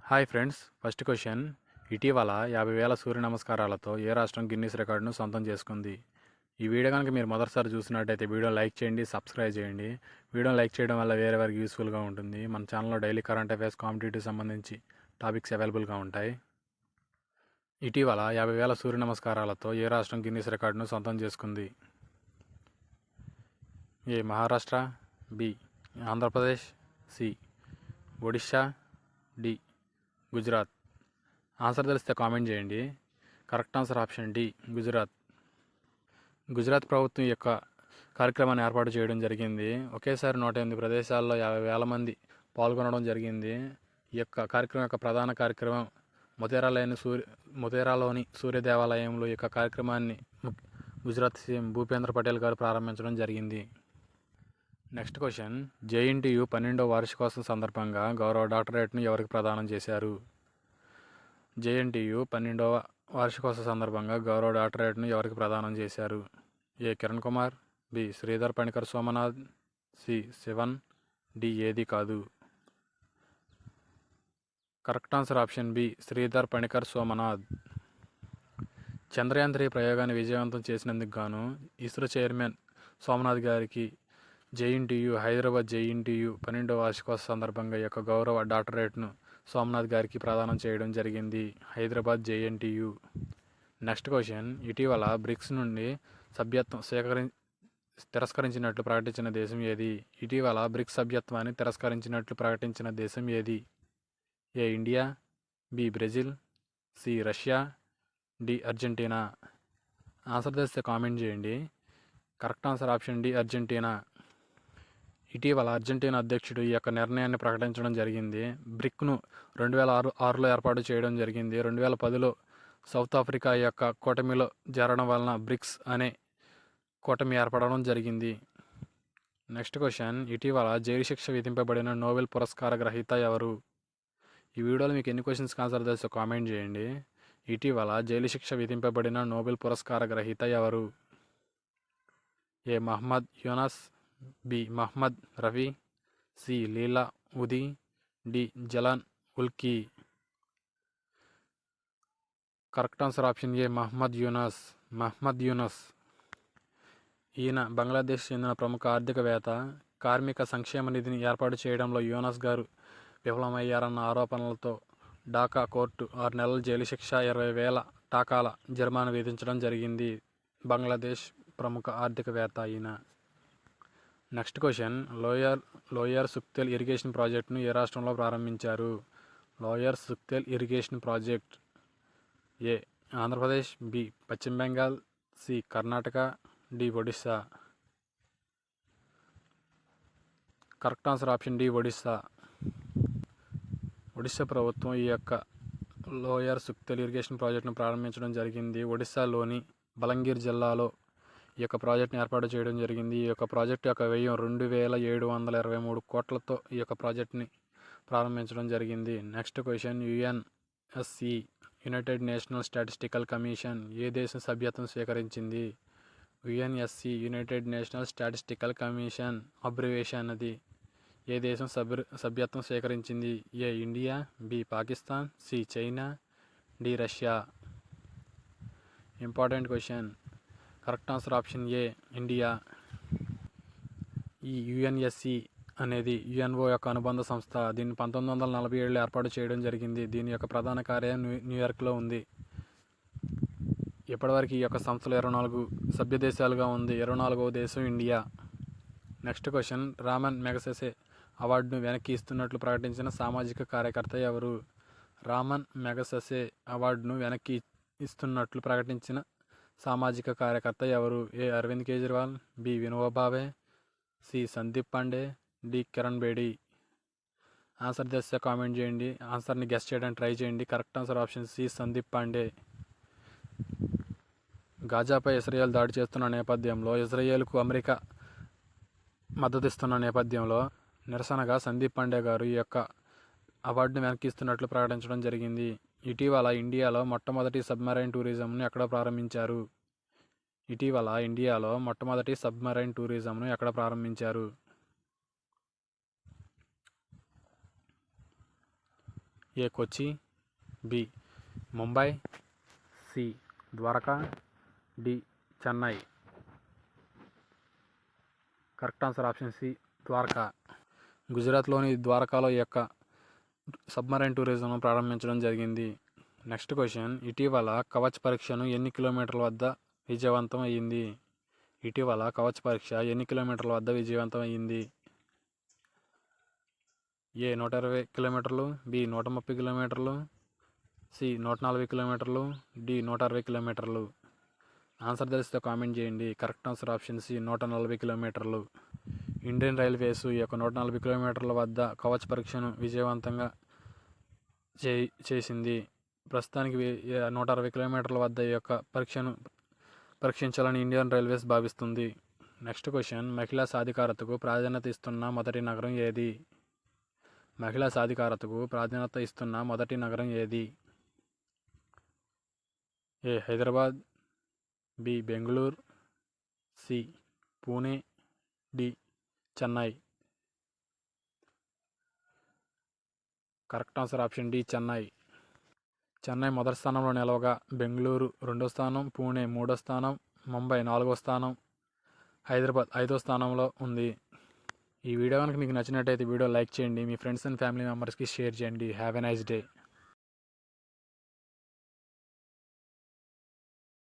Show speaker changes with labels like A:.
A: Hi friends, first question. ఇటీవల 50,000 సూర్య నమస్కారాలతో ఏ రాష్ట్రం Guinness రికార్డును సొంతం చేసుకుంది? ఈ వీడియో కనుక మీరు మొదటిసారి చూసినట్టయితే వీడియో లైక్ చేయండి, సబ్స్క్రైబ్ చేయండి. వీడియో లైక్ చేయడం వల్ల వేరే వారికి యూస్ఫుల్గా ఉంటుంది. మన ఛానల్లో డైలీ కరెంట్ అఫైర్స్, కాంపిటేటివ్ సంబంధించి టాపిక్స్ అవైలబుల్గా ఉంటాయి. ఇటీవల 50,000 సూర్య నమస్కారాలతో ఏ రాష్ట్రం గిన్నిస్ రికార్డును సొంతం చేసుకుంది? A Maharashtra, B Andhra Pradesh, C Odisha, D Gujarat. Answer తెలిస్తే కామెంట్ చేయండి. Correct answer option D Gujarat. Gujarat ప్రభుత్వం యొక్క కార్యక్రమాన్ని ఏర్పాటు చేయడం జరిగింది. ఒకేసారి 108 ప్రదేశాల్లో 50,000 మంది పాల్గొనడం జరిగింది. ఈ యొక్క కార్యక్రమం యొక్క ప్రధాన కార్యక్రమం మొతేరాలోని సూర్య దేవాలయంలో ఈ యొక్క కార్యక్రమాన్ని గుజరాత్ సీఎం భూపేంద్ర పటేల్ గారు ప్రారంభించడం జరిగింది. Next question. జేఎన్టీయు 12వ వార్షికోత్సవం సందర్భంగా గౌరవ డాక్టరేట్ను ఎవరికి ప్రదానం చేశారు? జేఎన్టీయు 12వ వార్షికోత్సవ సందర్భంగా గౌరవ డాక్టరేట్ను ఎవరికి ప్రదానం చేశారు? A Kiran Kumar, B Sridhar Panicker Somanath, C Sivan, D ఏది కాదు. Correct answer option B Sridhar Panicker Somanath. Chandrayaan 3 ప్రయోగాన్ని విజయవంతం చేసినందుకు గాను ఇస్రో చైర్మన్ సోమనాథ్ గారికి హైదరాబాద్ జేఎన్టీయు 12వ వార్షికోత్సవ సందర్భంగా ఈ యొక్క గౌరవ డాక్టరేట్ను సోమనాథ్ గారికి ప్రదానం చేయడం జరిగింది. హైదరాబాద్ జేఎన్టీయు. Next question. ఇటీవల బ్రిక్స్ నుండి సభ్యత్వం తిరస్కరించినట్లు ప్రకటించిన దేశం ఏది? ఇటీవల బ్రిక్స్ సభ్యత్వాన్ని తిరస్కరించినట్లు ప్రకటించిన దేశం ఏది? A India, B Brazil, C Russia, D Argentina. Answer తెలిస్తే కామెంట్ చేయండి. Correct answer option D Argentina. ఇటీవల అర్జెంటీనా అధ్యక్షుడు ఈ యొక్క నిర్ణయాన్ని ప్రకటించడం జరిగింది. బ్రిక్ను 2006లో ఏర్పాటు చేయడం జరిగింది. 2010లో సౌత్ ఆఫ్రికా యొక్క కూటమిలో చేరడం వలన బ్రిక్స్ అనే కూటమి ఏర్పడడం జరిగింది. Next question. ఇటీవల జైలు శిక్ష విధింపబడిన నోబెల్ పురస్కార గ్రహీత ఎవరు? ఈ వీడియోలో మీకు ఎన్ని క్వశ్చన్స్కి ఆన్సర్ తెలుసో కామెంట్ చేయండి. ఇటీవల జైలు శిక్ష విధింపబడిన నోబెల్ పురస్కార గ్రహీత ఎవరు? A Muhammad Yunus, B Mohammed Rafi, C Leela ఉదీ, డి జలాన్ ఉల్కి. Correct answer option A Muhammad Yunus. ఈయన బంగ్లాదేశ్ చెందిన ప్రముఖ ఆర్థికవేత్త. కార్మిక సంక్షేమ నిధిని ఏర్పాటు చేయడంలో యూనస్ గారు విఫలమయ్యారన్న ఆరోపణలతో ఢాకా కోర్టు 6 నెలల జైలు శిక్ష, 20,000 టాకాల జరిమానా విధించడం జరిగింది. బంగ్లాదేశ్ ప్రముఖ ఆర్థికవేత్త ఈయన. Next question. Lower Sukhtel irrigation ప్రాజెక్టును ఏ రాష్ట్రంలో ప్రారంభించారు? Lower Sukhtel irrigation project. A Andhra Pradesh, B పశ్చిమ Bengal, C Karnataka, D Odisha. Correct answer option D Odisha. Odisha ప్రభుత్వం ఈ యొక్క లోయర్ సుఖ్తేల్ ఇరిగేషన్ ప్రాజెక్టును ప్రారంభించడం జరిగింది. ఒడిస్సాలోని బలంగీర్ జిల్లాలో ఈ యొక్క ప్రాజెక్ట్ని ఏర్పాటు చేయడం జరిగింది. ఈ యొక్క ప్రాజెక్టు యొక్క వ్యయం 2,723 కోట్లతో ఈ యొక్క ప్రాజెక్ట్ని ప్రారంభించడం జరిగింది. Next question. UNSC united national statistical commission ఏ దేశం సభ్యత్వం స్వీకరించింది? UNSC united national statistical commission abbreviation అది. ఏ దేశం సభ్యత్వం స్వీకరించింది? A India, B Pakistan, C China, D Russia. Important question. Correct answer option A India. ఈ యుఎన్ఎస్సి అనేది యుఎన్ఓ యొక్క అనుబంధ సంస్థ. దీన్ని 1947లో ఏర్పాటు చేయడం జరిగింది. దీని యొక్క ప్రధాన కార్యాలయం న్యూయార్క్లో ఉంది. ఇప్పటివరకు ఈ యొక్క సంస్థలో 24 సభ్య దేశాలుగా ఉంది. 24వ దేశం India. Next question. Ramon Magsaysay అవార్డును వెనక్కి ఇస్తున్నట్లు ప్రకటించిన సామాజిక కార్యకర్త ఎవరు? రామన్ మెగసెసే అవార్డును వెనక్కి ఇస్తున్నట్లు ప్రకటించిన సామాజిక కార్యకర్త ఎవరు? A Arvind Kejriwal, B Vinoba Bhave, C Sandeep Pandey, D Kiran Bedi. Answer తెలిస్తే కామెంట్ చేయండి. ఆన్సర్ని గెస్ చేయడానికి ట్రై చేయండి. Correct answer option C Sandeep Pandey. గాజాపై ఇజ్రాయెల్ దాడి చేస్తున్న నేపథ్యంలో, ఇజ్రాయెల్కు అమెరికా మద్దతిస్తున్న నేపథ్యంలో నిరసనగా సందీప్ పాండే గారు ఈ యొక్క అవార్డును వెనక్కి ఇస్తున్నట్లు ప్రకటించడం జరిగింది. ఇటీవల ఇండియాలో మొట్టమొదటి సబ్మెరైన్ టూరిజంను ఎక్కడ ప్రారంభించారు? A Kochi, B Mumbai, C Dwarka, D Chennai. Correct answer option C Dwarka. గుజరాత్లోని ద్వారకాలో ఈ యొక్క సబ్మరైన్ టూరిజంను ప్రారంభించడం జరిగింది. నెక్స్ట్ క్వశ్చన్, ఇటీవల కవచ్ పరీక్షను ఎన్ని కిలోమీటర్ల వద్ద విజయవంతం అయ్యింది? ఇటీవల కవచ్ పరీక్ష ఎన్ని కిలోమీటర్ల వద్ద విజయవంతం అయ్యింది? ఏ 120 కిలోమీటర్లు, బి 130 కిలోమీటర్లు, సి 140 కిలోమీటర్లు, డి 160 కిలోమీటర్లు. ఆన్సర్ తెలిస్తే కామెంట్ చేయండి. కరెక్ట్ ఆన్సర్ ఆప్షన్ సి 140 కిలోమీటర్లు. ఇండియన్ రైల్వేస్ ఈ యొక్క 140 కిలోమీటర్ల వద్ద కవచ్ పరీక్షను విజయవంతంగా చేసింది. ప్రస్తుతానికి 160 కిలోమీటర్ల వద్ద ఈ యొక్క పరీక్షించాలని ఇండియన్ రైల్వేస్ భావిస్తుంది. నెక్స్ట్ క్వశ్చన్, మహిళా సాధికారతకు ప్రాధాన్యత ఇస్తున్న మొదటి నగరం ఏది? మహిళా సాధికారతకు ప్రాధాన్యత ఇస్తున్న మొదటి నగరం ఏది? A Hyderabad, B Bengaluru, C Pune, D Chennai. Correct answer option D Chennai. Chennai మొదటి స్థానంలో నిలవగా బెంగళూరు 2వ స్థానం, పూణే 3వ స్థానం, ముంబై 4వ స్థానం, హైదరాబాద్ 5వ స్థానంలో ఉంది. ఈ వీడియో కనుక మీకు నచ్చినట్టయితే వీడియో లైక్ చేయండి, మీ ఫ్రెండ్స్ అండ్ ఫ్యామిలీ మెంబర్స్కి షేర్ చేయండి. Have a nice day.